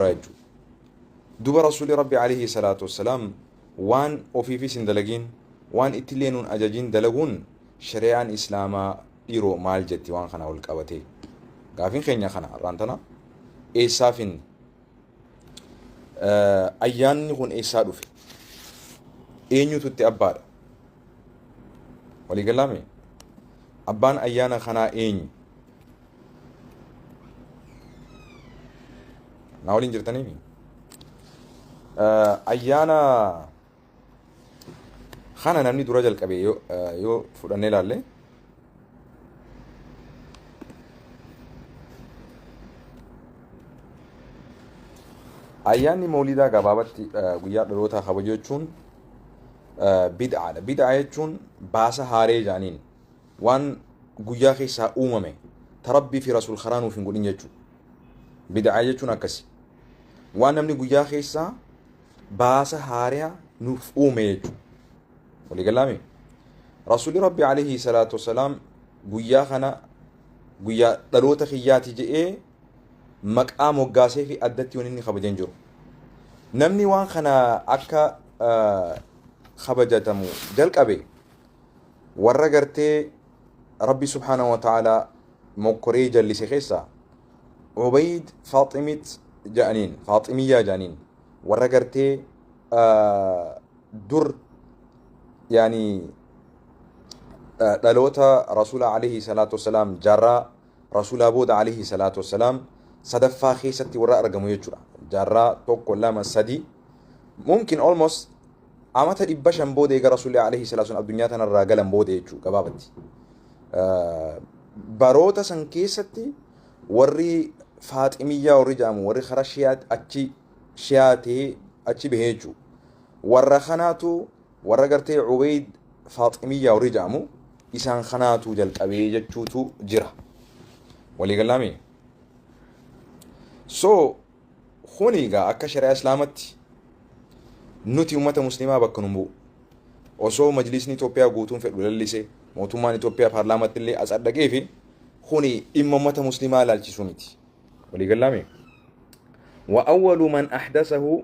راجو دوبا رسول ربي عليه الصلاة والسلام وان وفي سندلقين وان اتلينون أجاجين دلقون شريعة إسلاما ديرو مال جتي وان خنا والقواتي قافين خينيا خنا رانتنا إيسافين أيان نكون إيسا دوفي إينيو تتي أبار ولي قلامي أبان أيانا خنا إيني ناولين جرتني مي أيانا خانا نمني درجة الكبي يو فرني لالله أياني مولدا قبابت قياد روتا خبجوتشون بدعة يجون باسا هاري جانين وان قيا خيسا أممي تربي في رسول خران وفي نقولين يجو بدعة يجون أكسي وان نمني قيا خيسا باسا هاريا نوف أمي يجو ولي قلامي رسول ربي عليه الصلاة والسلام قيا خنا قيا دروتا خياتي جئي مقام وقاسي في أدتي ونني خبجين جرو نمني وان خنا أكا خبجتمو جلق أبي ورقرتي ربي سبحانه وتعالى مقري جلسي خيسا عبيد فاطمية جانين ورقرتي در يعني دلوتا رسول عليه الصلاة والسلام جرى رسول أبود عليه الصلاة والسلام صدفا خيستي ورا أرقمو يجرى جرى توقو لما سدي ممكن almost أمتى إبشان بودي رسول عليه الصلاة والسلام الدنيا تنرى قلم بودي يجو قبابتي baroota san keessatti warri faaximiyyaa warri jedhamu warri karaa achi shiyaatee achi bahee jiru warra kanaatu warra gartee Ubayd faaximiyyaa warri jedhamu isaan kanaatu jalqabee jechuutu jira walii galaami so kunigaa akka shari'aa islaamatti nuti ummata muslimaa bakka nu osoo majlisni Itoophiyaa guutuun fedhu lallise mootummaan Itoophiyaa paarlaamatti illee as addaqee fi kuni dhimma ummata muslimaa ilaalchisu miti walii galaami وأول من أحدثه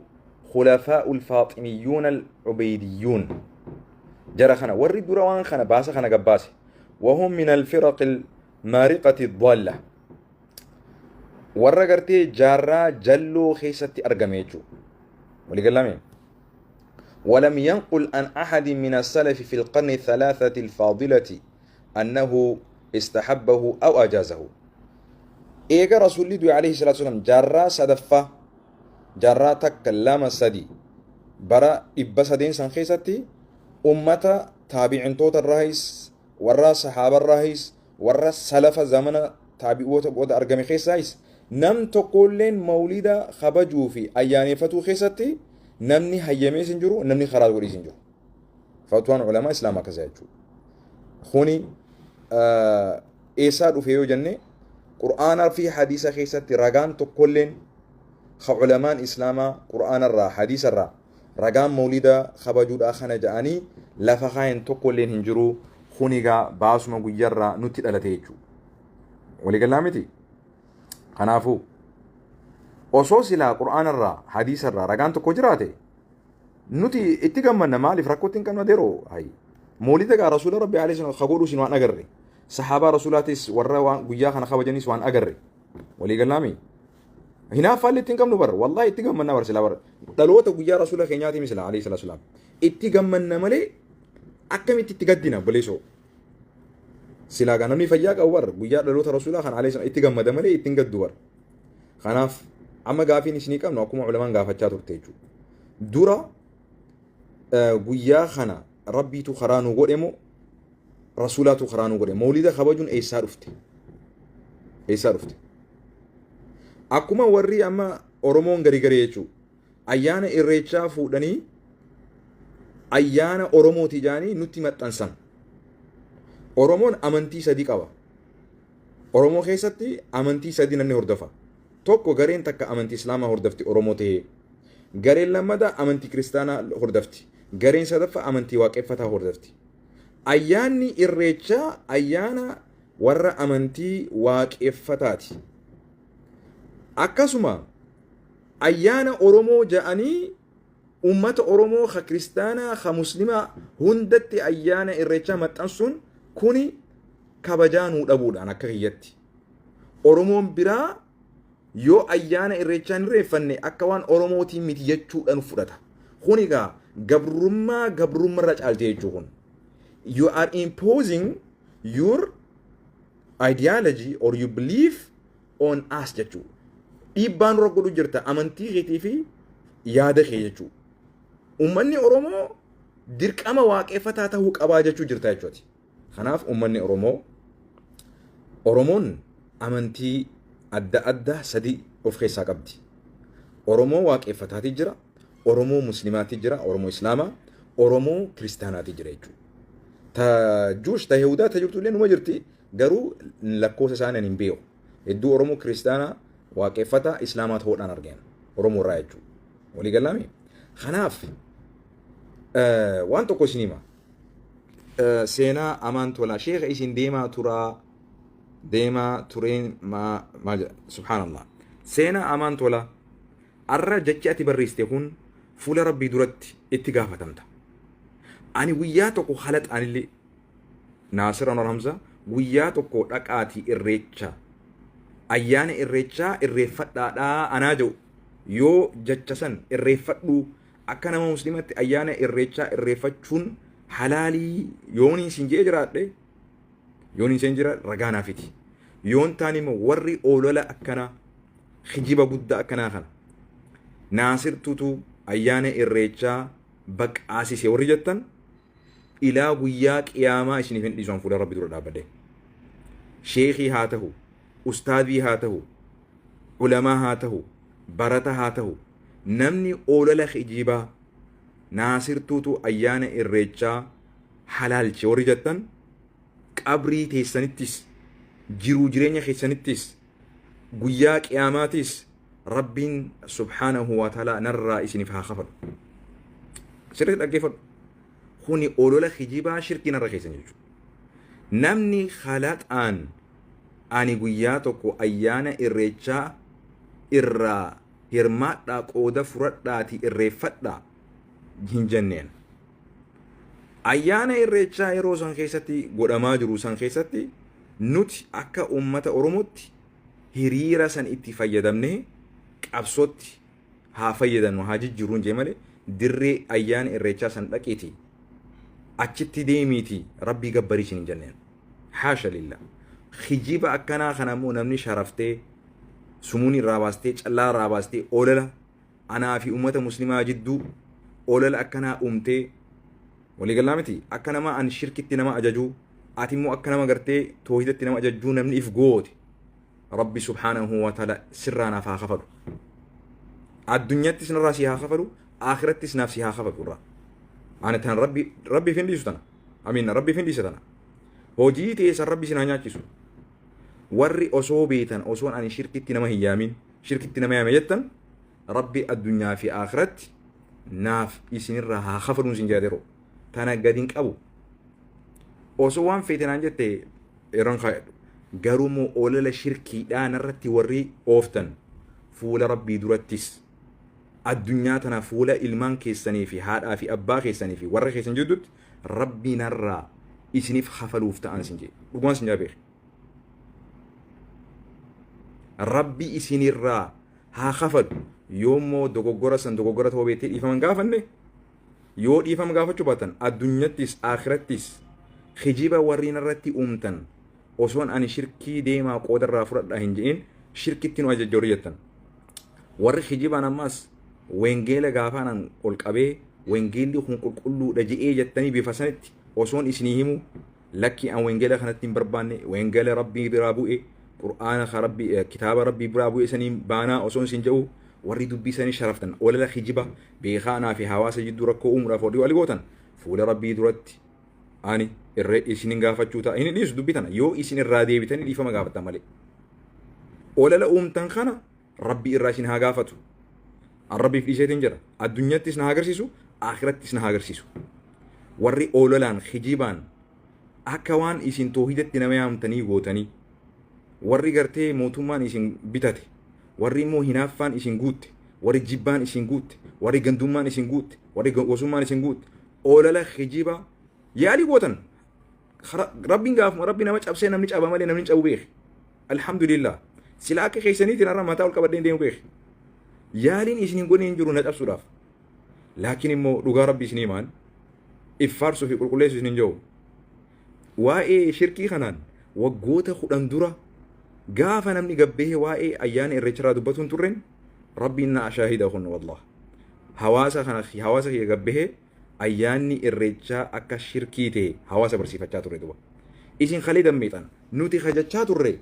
خلفاء الفاطميون العبيديون جرى خنا ورد روان خنا باس خنا قباس وهم من الفرق المارقة الضالة ورقرتي جارا جلو خيستي أرقميجو ولي قلامي ولم ينقل عن أحد من السلف في القرن الثلاثة الفاضلة أنه استحبه أو أجازه إيجا رسول الله عليه الصلاة والسلام جرى صدفة جرى تكلم سدي برا إبسدين سنخيستي أمة تابعين توت الرئيس ورا صحابة الرئيس ورا سلف زمن تابعوت بود أرقم خيسايس نم تقولين مولدا خبجو في أياني فتو خيستي نمني هيمي سنجرو نمني خراج ولي سنجرو فتوان علماء إسلام كزايجو خوني إيساد وفيو جنة قرآن في حديث خيستي رقان تقولين علماء إسلام قرآن الرا حديث الرا رقام مولدا خبجود آخنا جاني لفخاين تقولين هنجرو خونيغا باسما قيرا نتي الالتيجو ولي قلامتي خنافو osoo silaa qur'aana irraa hadiisa irraa ragaan tokko jiraate nuti itti gammanna maaliif rakkootti hin qabnu adeeroo hay moolida gaa rasuula rabbi alayhi salatu khagoodhu sin waan agarre sahaabaa rasuulaatis warra waan guyyaa kana kabajanis waan agarre walii galaami hinaaffaallee itti hin qabnu bar wallahi itti gammanna bar silaa bar dhaloota guyyaa rasuula keenyaati misla alayhi salatu salaam itti gammanna malee akkamitti itti gaddina boleesoo silaa gaa namni fayyaa qabu bar guyyaa dhaloota rasuulaa kan alayhi salatu itti gammada malee itti hin gaddu bar kanaaf amma gaafiin isinii qabnu akkuma ulamaan gaafachaa turte jechuudha. Dura guyyaa kana rabbiitu karaa nu godhe moo rasuulaatu karaa nu godhe mawlida kabajuun eessaa dhufte? Eessaa dhufte? Akkuma warri amma Oromoon gari gari jechuudha. Ayyaana irreechaa fuudhanii ayyaana Oromooti jaanii nutti maxxansan. Oromoon amantii sadii qaba. Oromoo keessatti amantii sadii namni hordofa. tokko gareen takka amantii islaamaa hordofti Oromoo ta'ee gareen lammataa amantii kiristaanaa hordofti gareen sadaffaa amantii waaqeffataa hordofti ayyaanni irreechaa ayyaana warra amantii waaqeffataati akkasuma ayyaana oromoo ja'anii ummata oromoo ka kiristaanaa ka muslimaa hundatti ayyaana irreechaa maxxansuun kuni kabajaa nuu dhabuudhaan akka kiyyatti oromoon biraa yoo ayyaana irreechaa hin irreeffanne akka waan oromootiin miti jechuudhaan fudhata kun egaa gabrummaarra caaltee jechuu kun you are imposing your ideology or you believe on us jechuu dhiibbaan dura godhu jirta amantii keetii fi yaada kee jechuu ummanni oromoo dirqama waaqeffataa ta'uu qabaa jechuu jirta jechuuti kanaaf ummanni oromoon amantii adda addaa sadii of keessaa qabdi oromoo waaqeffataati jira oromoo muslimaati jira oromoo islaamaa oromoo kiristaanaati jira jechuudha ta juush ta yahudaa ta jirtu illee numa jirti garuu lakkoofsa isaanii hin beeku hedduu oromoo kiristaanaa waaqeffata islaamaa ta'uudhaan argina oromoo irraa jechuudha walii galaami kanaaf waan tokko isin hima seenaa amaan tola sheekha isin deemaa tureen maal subhaanallah seenaa amaan tola arra jechi ati barreessite kun fuula rabbii duratti itti gaafatamta ani guyyaa tokko halaxaanillee naasir anwar hamza guyyaa tokko dhaqaatii irreecha ayyaana irreechaa irreeffadhaadhaa anaa jedhu yoo jecha san irreeffadhu akka nama muslimatti ayyaana irreechaa irreeffachuun halaalii yoon isin jee jiraadhe yoon isin jira ragaa naafiti yoon taan immoo warri olola akkana hijiba guddaa akkanaa kana naasirtutu ayyaana irreechaa baqaasise warri jettan ilaa guyyaa qiyaamaa isiniif hin dhiisan fuula rabbi dura dhaabbadhe sheekii haa ta'u ustaadii haa ta'u ulamaa haa ta'u barata haa ta'u namni olola hijibaa naasirtuutu ayyaana irreechaa halaalche warri jettan qabrii teessanittis jiruu jireenya keessanittis guyyaa qiyaamaatis rabbiin subhaanahu wa ta'ala narraa isiniif haa kafadu sirriitti dhaggeeffadhu kuni olola hijibaa shirkii narra keessan jechuudha namni halaxaan ani guyyaa tokko ayyaana irreechaa irraa hirmaadhaa qooda fudhadhaati irreeffadhaa hin jenneen ayyaana irreechaa yeroo san keessatti godhamaa jiru san keessatti nuti akka ummata oromootti hiriira san itti fayyadamne qabsootti haa fayyadamnu haa jijjiiruun jee malee dirree ayyaana irreechaa san dhaqiiti achitti deemiiti rabbii gabbarii hin jenneen haasha lillah hijiba akkanaa kanammoo namni sharaftee sumuun irraa baastee callaa irraa baastee olola anaa fi ummata muslimaa jidduu olola akkanaa uumtee walii galaa miti akka nama an shirkitti nama ajajuu ati immoo akka nama gartee toohidatti nama ajajuu namni if goote rabbi subhaanahu wa ta'ala sirraa naaf haa kafadu addunyaattis narraa si haa kafadu akhirattis naaf si haa kafadu irraa ani tan rabbi findiisu tana amiin rabbi findiisa tana hojii teessan rabbi sinaa nyaachisu warri osoo beetan osoon ani shirkitti nama hin yaamin shirkitti nama yaame jettan rabbi addunyaa fi akhiratti naaf isinirraa haa kafaduun sin jedheero tana gadin qabu osoo waan feetanaan jette eran kaayadhu garumoo olola shirkiidhaan irratti warri ooftan fuula rabbii durattis addunyaa tana fuula ilmaan keessanii fi haadhaa fi abbaa keessanii fi warra keessan jidduutti rabbii narraa isiniif kafaluuf ta'an sin jedhe dhugumaan sin jaabeef rabbi isinirraa haa kafadu yoommoo dogoggora san dogoggora ta'uu beektee dhiifaman gaafanne yoo dhiifama gaafachuu baatan addunyattis akhirattis hijiba warriin irratti uumtan osoon ani shirkii deemaa qoodarraa fudhadhaa hin je'in shirkitti nu ajajjoori jettan warri hijibaan ammas wengeela gaafaanan ol qabee wengeelli kun qulqulluudha je'ee jettanii bifa sanitti osoon isinii himu lakki an wengeela kanatti hin barbaanne wengeela rabbii biraa bu'e qur'aana rabbii kitaaba rabbii biraa bu'e sanii baanaa osoon isin jedhu warri dubbii sanii sharaftan olola hijiba beekaanaa fi hawaasa jidduu rakkoo uumuudhaaf warri wali gootan fuula rabbii duratti ani irree isinin gaafachuu ta'a hin dhiisu dubbii tana yoo isin irraa deebitanii dhiifama gaafatan malee olola uumtan kana rabbii irraa isin haa gaafatu an rabbiif dhiiseetiin jira addunyattis na agarsiisu akhirattis na agarsiisu warri ololaan hijibaan akka waan isin toohidatti nama yaamtanii gootanii warri gartee mootummaan isin bitate warri immoo hinaaffaan isin guutte warri jibbaan isin guutte warri gandummaan isin guutte warri gosummaan isin guutte olala hijiba yaali gootan rabbiin gaafuma rabbi nama cabsee namni caba malee namni cabu beek alhamdulillah sila akka keessaniitiin har'a mataa ol qabadheen deemu beek yaaliin isin hin godhin jiru na cabsuudhaaf laakiin immoo dhugaa rabbi isinii maan iffaarsuu fi qulqulleessu isin hin jiru waa'ee shirkii kanaan waggoota 10 dura gaafa namni gabbee waa'ee ayyaana irreechaa dubbatuun turren rabbiin na shaahida kun wallah hawaasa kiyya gabbee ayyaanni irreechaa akka shirkii ta'e hawaasa barsiifachaa turre duba isin khalee dammeexan nuti hajachaa turre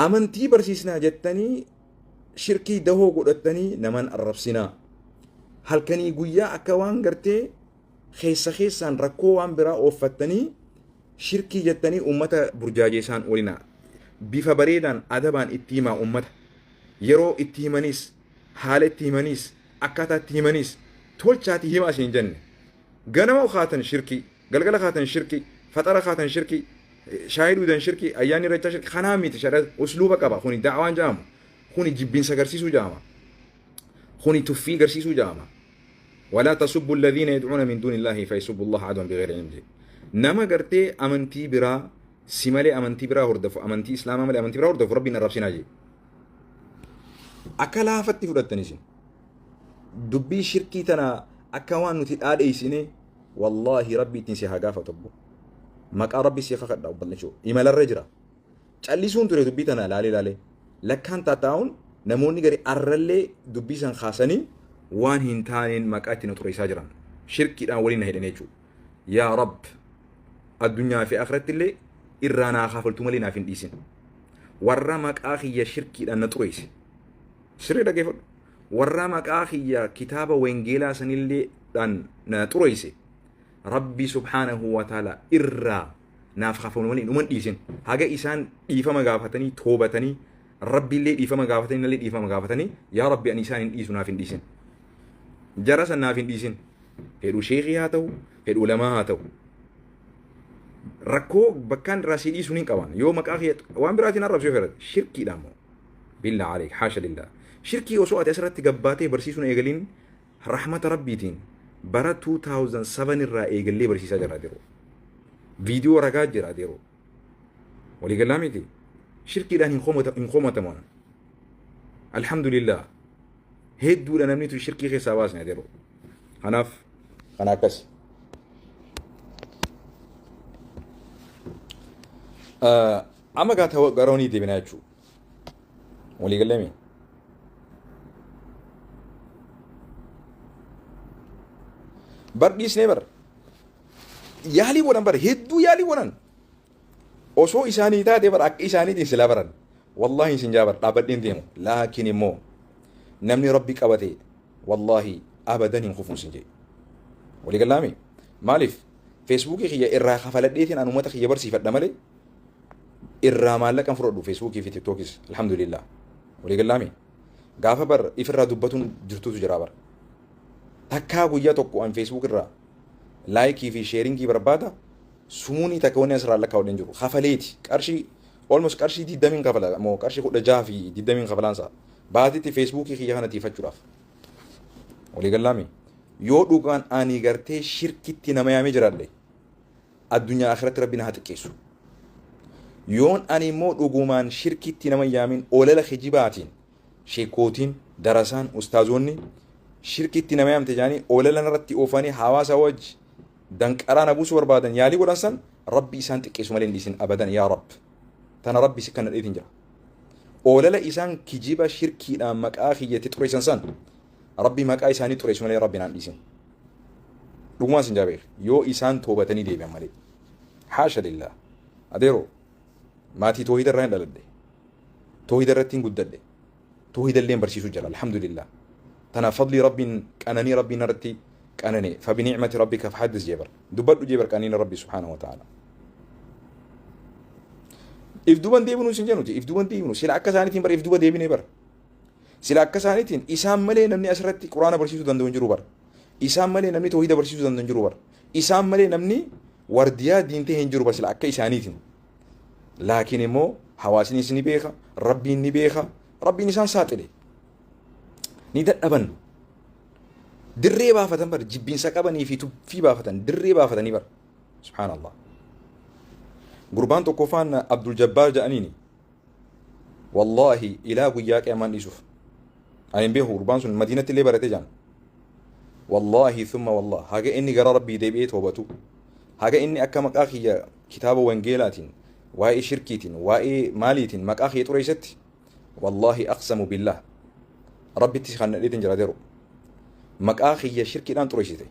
amantii barsiisnaa jettanii shirkii dahoo godhattanii naman arrabsinaa halkanii guyyaa akka waan gartee keessaan rakkoo waan biraa ooffattanii shirkii jettanii ummata burjaajeesaan olinaa bifa bareedaan adabaan itti himaa ummata yeroo itti himanis haala itti himanis akkaataa itti himanis tolchaati himaa isin jenne ganama kaatan shirkii galgala kaatan shirkii faxara kaatan shirkii shaahiduudan shirkii ayyaanni irreechaa shirkii kanaa miti shara usluuba qaba kuni da'waan jaama kuni jibbinsa agarsiisuu jaama kuni tuffii agarsiisuu jaama ولا تسبوا الذين يدعون من دون الله فيسبوا الله عدوا بغير علم نما قرتي امنتي برا سمالي امنتي برا هردف امنتي اسلام مالي امنتي برا هردف ربنا ربسنا جي اكلا فتي فرتنيسين دبي شركي تنا اكوان نتي اديسيني والله ربي تنسي حقافه تبو مقا ربي سيخا خدا وبلشو ايمال الرجرا چاليسون تري دبي تنا لالي لكان تاتاون نموني غري ارلي دبي سان خاصني وان هنتانين مقاتي نطري ساجران شركي دان ولينا هيدنيچو يا رب الدنيا في آخرت اللي إرانا خافلتو ملينا في الديسين ورمك آخي يا شركي دان نطريس شركي دا كيف ورمك آخي يا كتابة وينجيلا سن اللي دان نطريس ربي سبحانه وتعالى إرا ناف خافلتو ملينا ومن ديسين هاگا إسان إيفا مغافتني توبتني ربي اللي إيفا مغافتني اللي إيفا مغافتني يا ربي أن إسان إيسو نافين ديسين جرس النافين ديسين هدو شيخي هاتو هدو علماء هاتو ركو بكان راسيدي سنين كمان يوم أخيت وان براتي نرب شو فرد شركي دامو بالله عليك حاشا لله شركي وسوء تأسرت تقباتي برسيسون إيقلين رحمة ربيتين برا 2007 الرا إيقلي برسيسا جرا ديرو فيديو رقات جرا ديرو ولي قلاميتي شركي دان انخومة تمانا الحمد لله هدو لنا منيتو الشركي خي سواسنا ديرو هناف هناكس أما قاعد هو قروني دي بناتشو ولي قال لي بردي سنيبر يالي ورن بر هدو يالي ورن أوسو إساني تاتي بر أك إساني دي سلابرن والله سنجابر أبدين ديمو لكن مو نمني ربي قبتي والله أبدا ينخفون سنجي ولي قال لي مالف فيسبوكي خي إرا خفلت ديتين أنو متى خي برسي فدمالي إرا مالك أنفرد فيسبوكي في تيك توكس الحمد لله ولي قال لي قافا بر إفرا دبتون جرتو جرابر تكاغو ياتوكو أن فيسبوك الرا لايكي في شيرينجي بربادا سموني تكوني أسرع لك أو دنجرو خفليتي كارشي almost كارشي دي دمين خفلا مو كارشي خود جافي دي دمين خفلانسا بعدي تي فيسبوكي خي يهانا تيفتشراف ولي قال لي يو دوغان اني غرتي شركتي نما يامي جرالي الدنيا اخرت ربنا هتكيسو يون اني مو دوغمان شركتي نما يامين اولل خجيباتين شيكوتين درسان استاذوني شركتي نما يام تجاني اولل نرتي اوفاني حواسا وج دنقرانا بوس وربادن يالي ورسن ربي سان تكيسو مالين ديسن ابدا يا رب تنا ربي سكن ايدنجا اولل إسان كجيبا شركي نامك اخي يتطريسن سن ربي ماك إساني تريش مالي ربنا عنديسين لقمان سنجابير يو إسان توبتني دي بيعملي حاشا لله أديرو ماتي توحيد الرهن للدي توحيد الرتين قد دي توحيد اللين برسيسو جلال الحمد لله تنا فضل ربي كأنني ربي نرتي كأنني فبنعمة ربك فحدث جبر دبر جبر كأنني ربي سبحانه وتعالى إفدوبان ديبنو سنجانوتي إفدوبان ديبنو سيلا أكساني تنبر إفدوبان ديبني بر sila akka isaaniitiin isaan malee namni asirratti quraana barsiisuu danda'u hin jiru bar isaan malee namni tawhiida barsiisuu danda'u hin jiru bar isaan malee namni wardiyaa diintee hin jiru bar sila akka isaaniitiin laakiin immoo hawaasni ni beeka rabbiin ni beeka rabbiin isaan saaxile ندأبن دري بافتن بر جبين سكابني في بافتن دري بافتني بر سبحان الله قربان تكوفان عبد الجبار جانيني والله إلى وياك أمان يوسف أنا بيه قربان سن مدينة اللي برتي جان والله ثم والله هاجا إني قرا ربي ديبيت وبتو هاجا إني أكمك أخي كتاب وانجيلات واي شركيت واي ماليت مك أخي تريست والله أقسم بالله ربي تخن لي تنجر ديرو مك أخي شركي أن تريست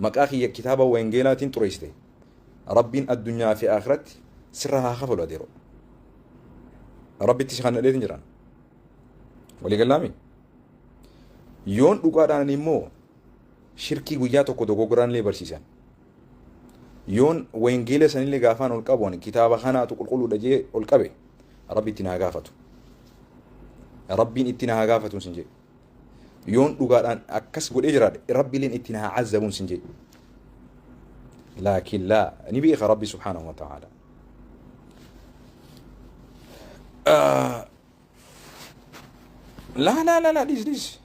مك أخي كتاب وانجيلات تريست ربي الدنيا في آخرت سرها خفل ديرو ربي تخن لي تنجران ولي كلامي يون دوغادان نيمو shirkii guyyaa tokko dogoggoraan lee barsiisan yoon weengeela sanillee gaafaan ol qabuun kitaaba kanaatu qulqulluudha jee ol qabe rabbi itti naa gaafatu rabbiin itti naa gaafatu sin jee yoon dhugaadhaan akkas godhee jiraadhe rabbiileen itti naa azzabuun sin jee laakiin laa ni beeka rabbi subhaanahu wa ta'ala لا ديس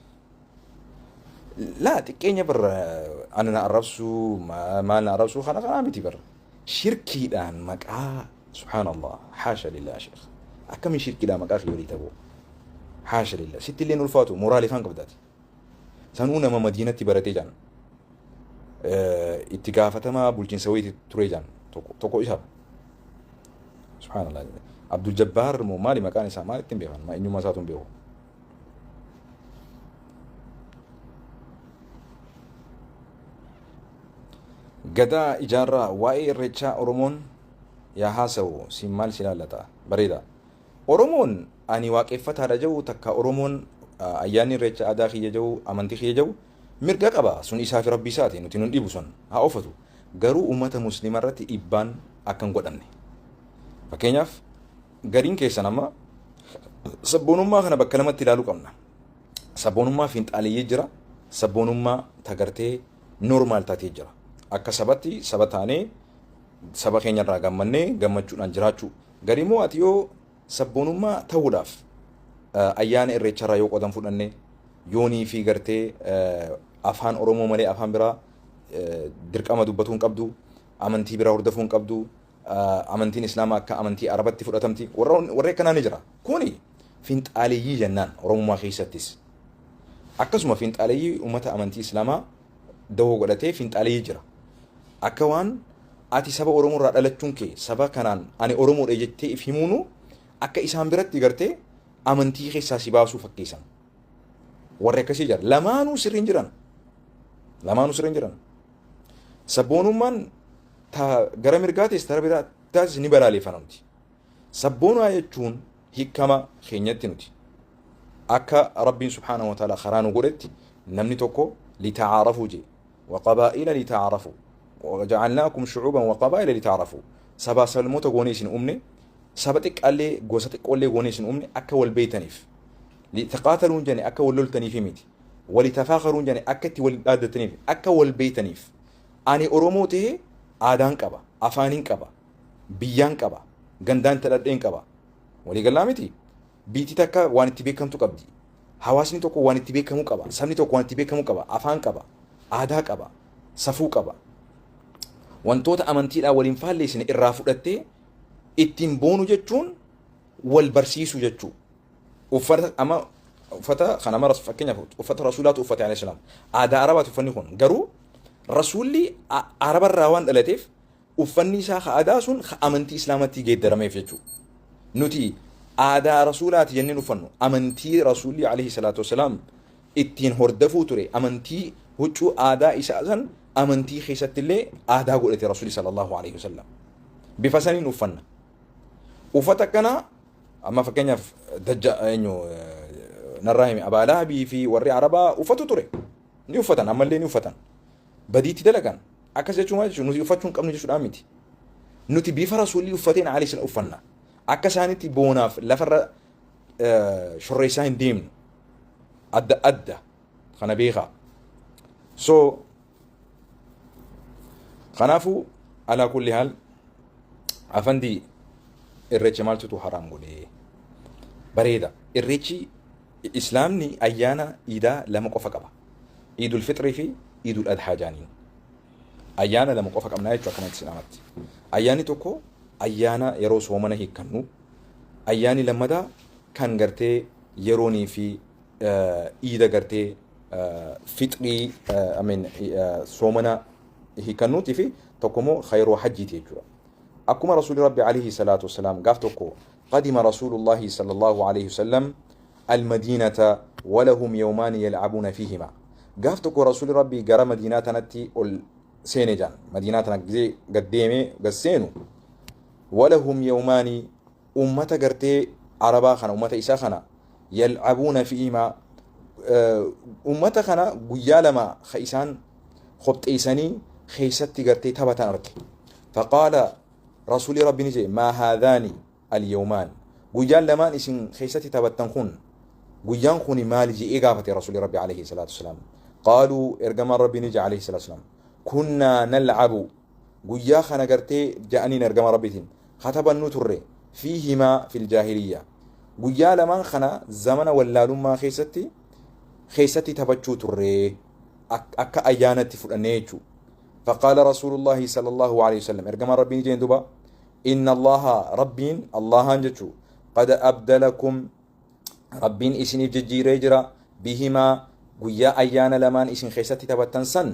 لا تكيني بر أنا نعرفسو ما نعرفسو خنا متي بر شركي دان مكا سبحان الله حاشا لله يا شيخ أكم من شركي دان مكا خيولي تبو حاشا لله ست اللي نلفاتو مورالي فان قبداتي سانونا ما مدينة برتي جان اتقافة ما بولجين سويتي توري جان توكو إشاب سبحان الله عبد الجبار مو مالي مكاني سامالي تنبيهان ما إنو ما ساتون بيهو gadaa ijaarraa waa'ee irreechaa oromoon yaa haasawu siin maal si laallata bareeda oromoon ani waaqeffataadha jedhu takka oromoon ayyaanni irreecha aadaa kiyya jedhu amantii kiyya jedhu mirga qaba sun isaa fi rabbii isaati nuti nun dhibu sun haa oofatu garuu ummata musliima irratti dhiibbaan akkan godhanne fakkeenyaaf gariin keessan amma sabboonummaa kana bakka lamatti ilaaluu qabna sabboonummaa fiinxaaliyyee jira sabboonummaa tagartee noormaal taatee jira akka sabatti saba taanee saba keenya irraa gammannee gammachuudhaan jiraachuu garimoo ati yoo sabboonummaa ta'uudhaaf ayyaana irreecharraa yoo qodan fudhanne yoonii fi gartee afaan oromoo malee afaan biraa dirqama dubbachuu hin qabdu amantii biraa hordofuu hin qabdu amantiin islaamaa akka amantii arabatti fudhatamti warra akkanaa ni jira kuni fiinxaaleeyyii jennaan oromummaa keessattis akkasuma fiinxaaleeyyii uummata amantii islaamaa dawoo godhatee fiinxaaleeyyii jira akka waan ati saba oromoo irraa dhalachuun kee saba kanaan ani oromoodha jettee if himuunu akka isaan biratti gartee amantii keessaa si baasuu fakkeessan warri akkasii jira lamaanuu sirriin jiran sabboonummaan ta gara mirgaatis tara biraatis ni balaaleeffamti sabboonaa jechuun hiikama keenyatti nuti akka rabbiin subhaanahu wa ta'ala karaa nu godhetti namni tokko litacaarafuu jee وقبائل لتعارفوا وجعلناكم شعوبا وقبائل لتعارفوا سبا سلموتا غونيسن امني سبتك علي غوستك قولي غونيسن امني اكا والبيتنيف لتقاتلون جاني اكا واللولتنيف ميتي ولتفاخرون جاني اكتي والدادتنيف اكا والبيتنيف اني اوروموتي آدان قبا افانين قبا بيان قبا غندان تلدين قبا ولي قلامتي بيتي تكا وانتي بيكمتو قبدي حواسني توكو وانتي بيكمو قبا سمني توكو وانتي بيكمو قبا افان قبا aadaa qaba safuu qaba wantoota amantiidhaa waliin faalleessine irraa fudhattee ittiin boonu jechuun wal barsiisuu jechuu uffata kana mara fakkeenyaaf uffata rasuulaatu uffate alayhi salaam aadaa arabaati uffanni kun garuu rasuulli arabarraa waan dhalateef uffanni isaa aadaa sun amantii islaamatti geeddarameef jechuu nuti aadaa rasuulaati jenneen uffannu amantii rasuulli alayhi salaatu wasalaam ittiin hordofuu ture amantii huccuu aadaa isaa san amantii keessatti illee aadaa godhate rasuulli sallallahu alayhi wasallam bifa saniin uffanna uffata kana amma fakkeenyaaf dajja eenyu narraa hime abaalaabii fi warri arabaa uffatu ture ni uffatan ammallee ni uffatan badiitti dalagan akkas jechuun maal jechuun nuti uffachuu hin qabnu jechuudha miti nuti bifa rasuulli uffateen alayhi salaam uffanna akka isaanitti boonaaf lafarra shorreessaa hin deemnu adda kana beekaa so kanaafuu alaa kulli haal afandi irreecha maaltu haram godhe bareeda irreechi إسلامني أيانا إذا لم قفك أبا عيد الفطر في عيد الأضحى جانين أيانا لم قفك أمنا يجوا كمان سلامات أياني توكو أيانا يروس ومنه هيكنو أياني لما دا كان قرتي يروني في إيدا قرتي فطري أمين سومنا هيكنو تفي توكمو خير حجي تيجوا أكما رسول ربي عليه الصلاة والسلام قافتوكو قدم رسول الله صلى الله عليه وسلم المدينة ولهم يومان يلعبون فيهما قافتوكو رسول ربي قرى مدينة نتي سينجان مدينة نتي قديمي قسينو ولهم يومان أمة قرتي عربا خنا أمة إسا خنا يلعبون فيهما أمة خنا قيالما خيسان خبت إيساني خيستي قرتي تبتان أركي فقال رسول ربي نجي ما هذان اليومان قيال لمان إسن خيستي تبتان خون قيان خوني مالي جي إيقافة رسول ربي عليه الصلاة والسلام قالوا إرقام ربي نجي عليه الصلاة والسلام كنا نلعب قيا خنا قرتي جاءني إرقام ربي خطبا نتر فيهما في الجاهلية قيا لمان خنا زمن واللالما خيستي تبتشو تري أكا أيانتي فرنيتشو فقال رسول الله صلى الله عليه وسلم إرقام ربي نجي دوبا إن الله ربين الله انجتشو قد أبدلكم ربين إسني ججيري جرا بهما قيا أيان لمان إسن خيستي تبتنسن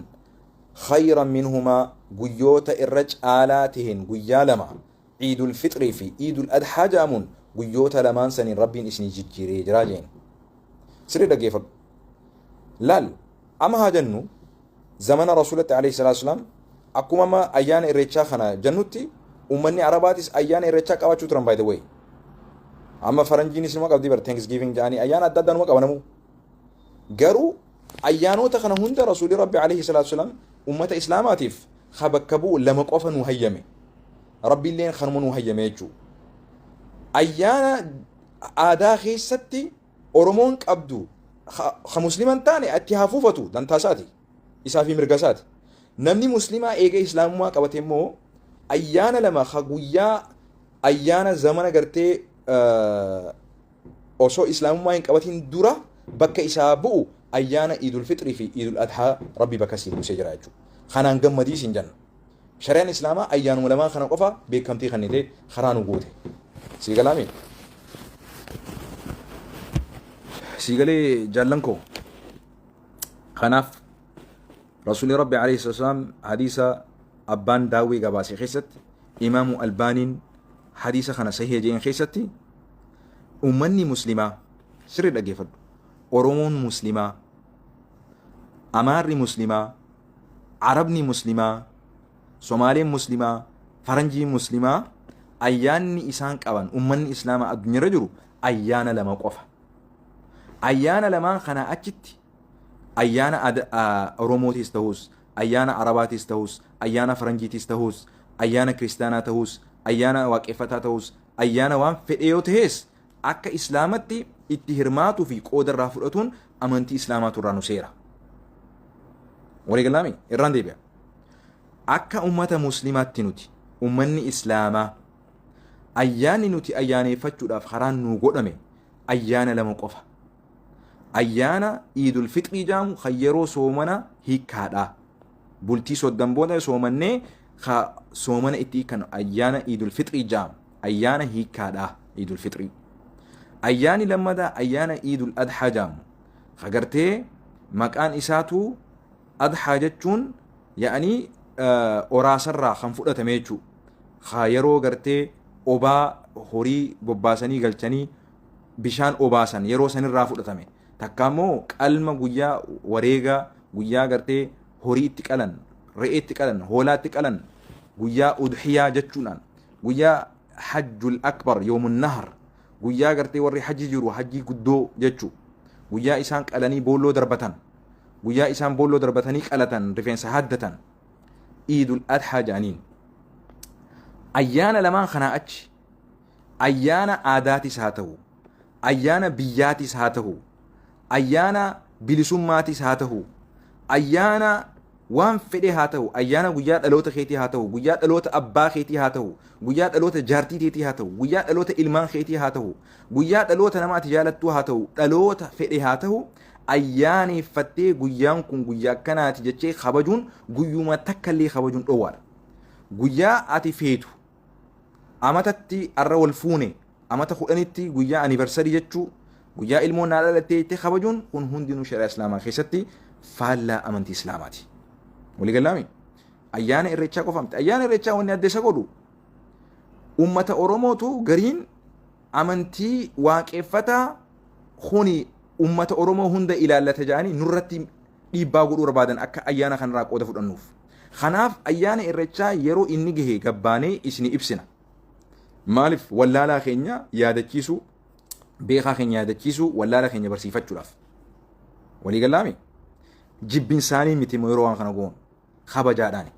خيرا منهما قيوت الرج آلاتهن قيا لما عيد الفطر في عيد الأضحى جامون قيوت لمان سن ربين إسني ججيري جرا جين سري دقيفة لال أما هاجنو زمن رسول الله عليه الصلاة والسلام أكما ما أيان الرجاء خنا جنوتي أمني عرباتيس أيان الرجاء كواچو ترام by the way أما فرنجيني سنما قبدي بر Thanksgiving جاني أيان أددا نما قبنمو قرو أيانو تخنا هند رسول ربي عليه الصلاة والسلام أمة إسلاماتيف خبكبو لما قفا نهيمي ربي اللين خنمون نهيمي جو أيان آداخي ستي أرمون قبدو خمسلمان تاني اتهافوفتو دانتاساتي إسافي مرقسات نمني مسلمة إيجا إسلامما قبتمو أيانا لما خقويا أيانا زمن قرتي أوسو إسلامما إن قبتين دورا بكا إسابو أيانا عيد الفطر في عيد الأضحى ربي بكا سيدو سيجراجو خانان قمدي سنجن شريان إسلاما أيانا ملما خانان قفا بيكمتي خانيتي خرانو قوتي سيقلامي سيقلي جالنكو خناف رسول ربي عليه الصلاة والسلام حديث أبان داوي قباسي خيست إمام البان حديث خنا صحيح جين خيستي أمني مسلمة سر الأجفل أرومون مسلمة أماري مسلمة عربني مسلمة سومالي مسلمة فرنجي مسلمة أياني إسان كأبان أمني إسلام الدنيا رجلو أيانا لما قفا أيانا لما خنا أجتي أيانا أوروموتيس تهوس أيانا عرباتيس تهوس أيانا فرنجيتيس تهوس أيانا كريستانا تهوس أيانا واقفتا تهوس أيانا وان فئيو تهيس أكا إسلامتي اتهرماتو في قودر رافرأتون أمانتي إسلاماتو رانو سيرا ولي قلامي إران دي بيا أكا أمة مسلمات نوتي أمني إسلاما أياني نوتي أياني فتشو داف خران نو قدامي أيانا لما قفا أيانا عيد الفطر جام خيرو سومنا هيكادا بولتي سودن بودا سومني سومنا اتي كان أيانا عيد الفطر جام أيانا هيكادا عيد الفطر أياني لما دا أيانا عيد الأضحى جام خغرتي مكان إساتو أضحى جتشون يعني أوراسر خنفودة تميچو خيرو غرتي أوبا هوري بباسني غلچني بشان أوباسن يرو سن رافودة تمي takkaammoo qalma guyyaa wareega guyyaa gartee horii itti qalan re'ee itti qalan hoolaa itti qalan guyyaa udhiyaa jechuudhaan guyyaa hajjul akbar yoomun nahar guyyaa gartee warri hajji jiru hajjii guddoo jechuu guyyaa isaan qalanii boolloo darbatan guyyaa isaan boolloo darbatanii qalatan rifeensa haddatan iidul adhaa jaaniin ayyaana lamaan kanaa achi ayyaana aadaatis haa ta'u ayyaana biyyaatis haa ta'u ayyaana bilisummaatis haa ta'u ayyaana waan fedhe haa ta'u ayyaana guyyaa dhaloota keetii haa ta'u guyyaa dhaloota abbaa keetii haa ta'u guyyaa dhaloota jaartii keetii haa ta'u guyyaa dhaloota ilmaan keetii haa ta'u guyyaa dhaloota nama ati jaalattu haa ta'u dhaloota fedhe haa ta'u ayyaaneeffattee guyyaan kun guyyaa akkanaati jechee kabajuun guyyuma takkallee kabajuun dhoowwaadha. Guyyaa ati feetu amatatti arra wal fuune amata 10tti guyyaa aniversarii jechuu guyyaa ilmoon naa dhalattee itti kabajuun kun hundinuu shari'a islaamaa keessatti faallaa amantii islaamaati. Walii galaami ayyaana irreechaa qofaamti. Ayyaana irreechaa wanni adda isa godhu ummata Oromootu gariin amantii waaqeffataa kuni ummata Oromoo hunda ilaallata jedhanii nurratti dhiibbaa godhuu barbaadan akka ayyaana kanarraa qooda fudhannuuf. Kanaaf ayyaana irreechaa yeroo inni gahe gabbaanee isin ibsina. Maaliif wallaalaa keenya yaadachiisuu beekaa keenya yaadachiisuu wallaalaa keenya barsiifachuudhaaf. Walii galaami jibbin isaanii miti yeroo waan kana goon kabajaadhaani.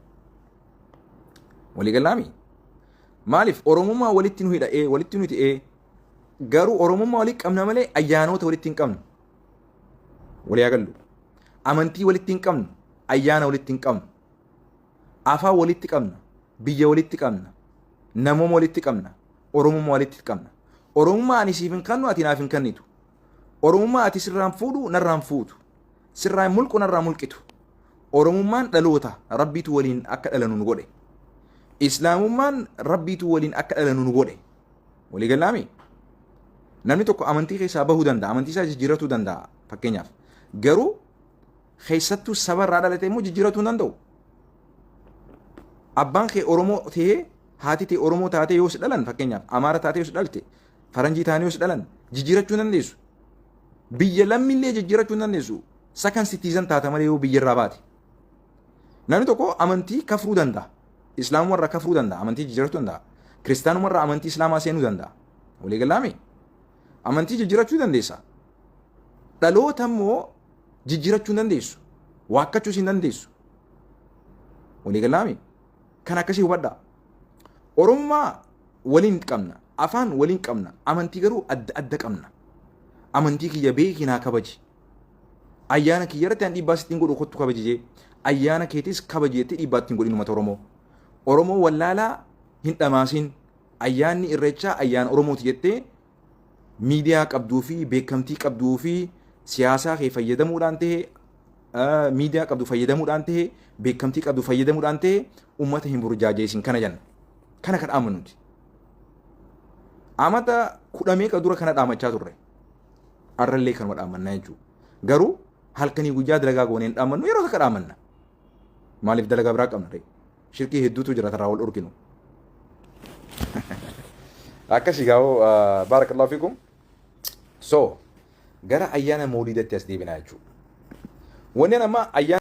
Walii galaami maaliif oromummaa walitti nu hidha'ee walitti nu hidha'ee garuu oromummaa walitti qabna malee ayyaanota walitti hin qabnu. Walii agallu amantii walitti hin qabnu ayyaana walitti hin qabnu afaan walitti qabna biyya walitti qabna namooma walitti qabna oromummaa walitti qabna. Oromummaa ani siif hin kennu ati naaf hin kennitu. Oromummaa ati sirraan fuudhu narraan fuutu. Sirraan mulqu narraa mulqitu. Oromummaan dhaloota rabbiitu waliin akka dhalanu nu godhe. Islaamummaan rabbiitu waliin akka dhalanu nu godhe. Walii galaami namni tokko amantii keessaa bahuu danda'a amantii isaa jijjiiratuu danda'a fakkeenyaaf garuu keessattuu saba irraa dhalatee immoo jijjiiratuu hin danda'u. Abbaan kee Oromoo ta'ee haati ta'e Oromoo taatee yoo si dhalan fakkeenyaaf Amaara taatee yoo si dhalte Faranjii taanee yoo si dhalan jijjiirachuu hin dandeessu. Biyya lammiillee jijjiirachuu hin dandeessu. Second citizen taata malee yoo biyya irraa baate. Namni tokko amantii kafruu danda'a. Islaamuma irraa kafruu danda'a. Amantii jijjiirachuu danda'a. Kiristaanuma irraa amantii Islaamaa seenuu danda'a. Walii galaami amantii jijjiirachuu dandeessa. Dhaloota immoo jijjiirachuu hin dandeessu. Waakkachuus hin dandeessu. Walii galaami kan akkasii hubadhaa. Oromummaa waliin qabna. Afaan waliin qabna. Amantii garuu adda adda qabna. Amantii kiyya beekii naa kabaji. Ayyaana kiyya irratti aan dhiibbaa sittiin godhu kottu kabaji jee. Ayyaana keetis kabaji jettee dhiibbaa ittiin godhin uummata Oromoo. Oromoo wallaalaa hin dhamaasin. Ayyaanni irreechaa ayyaana Oromooti jettee miidiyaa qabduu fi beekamtii qabduu fi siyaasaa kee fayyadamuudhaan ta'e miidiyaa qabdu fayyadamuudhaan ta'e beekamtii qabdu fayyadamuudhaan ta'e uummata hin burjaajeessin kana jenna. Kana kan amanuuti. Amata 10 meeqa dura kana dhaamachaa turre. Arrallee kanuma dhaamannaa jechuudha. Garuu halkanii guyyaa dalagaa goonee hin dhaamannu yeroo takka dhaamanna. Maaliif dalagaa biraa qabna ta'e? Shirkii hedduutu jira tarraa wal dhorkinu. Akkasii gaa'oo baarakallahu fiikum. So gara ayyaana mawliidatti as deebinaa jechuudha. Wanni amma ayyaana